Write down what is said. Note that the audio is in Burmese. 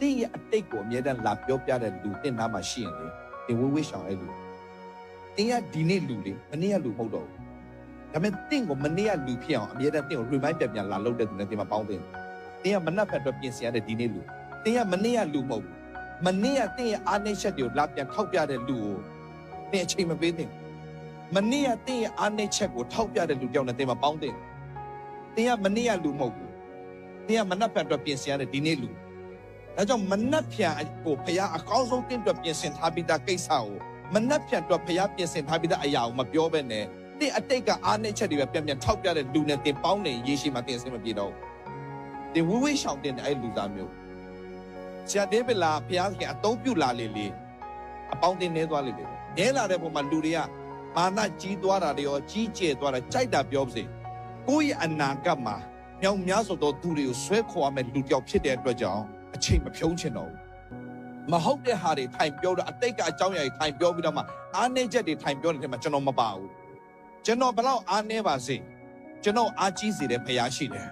တင်းရဲ့အတိတ်ကိုအမြဲတမ်းလာပြောပြတဲ့လူတင်းနားမှာရှိရင်လေတင်းဝေးဝေးရှောင်အဲ့လူတင်းကဒီနေ့လူလေမနေ့ကလူမဟုတ်တော့ဘူးဒါပေမဲ့တင်းကိုမနေ့ကလူဖြစ်အောင်အမြဲတမ်းတင်းကို remind ပြန်လာလုပ်တဲ့သူနဲ့တင်းမှာပေါင်းတင်တင်းကမနှက်ဖက်တော့ပြင်ဆင်ရတဲ့ဒီနေ့လူတင်းကမနေ့ကလူမဟုတ်ဘူးမနေ့ကတင်းရဲ့အားနည်းချက်တွေကိုလာပြန်ထောက်ပြတဲ့လူကိုတင်းအချိန်မပေးတင်မနေ့ကတင်းရဲ့အားနည်းချက်ကိုထောက်ပြတဲ့လူကြောင့်လည်းတင်းမှာပေါင်းတင်တင်းကမနေ့ကလူမဟုတ်ဘူးတင်းကမနှက်ဖက်တော့ပြင်ဆင်ရတဲ့ဒီနေ့လူဒါကြောင့်မနှက်ဖြန်ကိုဖခင်အကောင်းဆုံးတင်းအတွက်ပြင်ဆင်ထားပြီးသားကိစ္စကိုမနှက်ဖြန်အတွက်ဖခင်ပြင်ဆင်ထားပြီးသားအရာကိုမပြောဘဲနဲ့တင်းအတိတ်ကအားနည်းချက်တွေပဲပြန်ထောက်ပြတဲ့လူနဲ့တင်းပေါင်းနေရေးရှိမှတင်းအစင်မပြေတော့တင်းဝေးဝေးရှောင်တင်းတဲ့အဲ့လူသားမျိုးဆရာဒေးဗစ်လာဖခင်အသုံးပြုလာလေလေအပေါင်းတင်းနေသွားလေလေနဲလာတဲ့ပုံမှာလူတွေကမာနကြီးသွားတာတွေရောကြီးကျယ်သွားတာကြိုက်တာပြောပါစေကိုယ့်ရဲ့အနာဂတ်မှာမြောင်များဆိုတော့သူတွေကိုဆွဲခေါ်ရမယ့်လူတစ်ယောက်ဖြစ်တဲ့အတွက်ကြောင့်အချိန်မဖြုံးချင်တော့ဘူးမဟုတ်တဲ့ဟာတွေထိုင်ပြောတော့အတိတ်ကအကြောင်းအရာတွေထိုင်ပြောပြီးတော့မှအားနည်းချက်တွေထိုင်ပြောနေတဲ့မှာကျွန်တော်မပါဘူးကျွန်တော်ဘလောက်အားနည်းပါစေကျွန်တော်အားကြီးစေတဲ့ဖခင်ရှိတယ်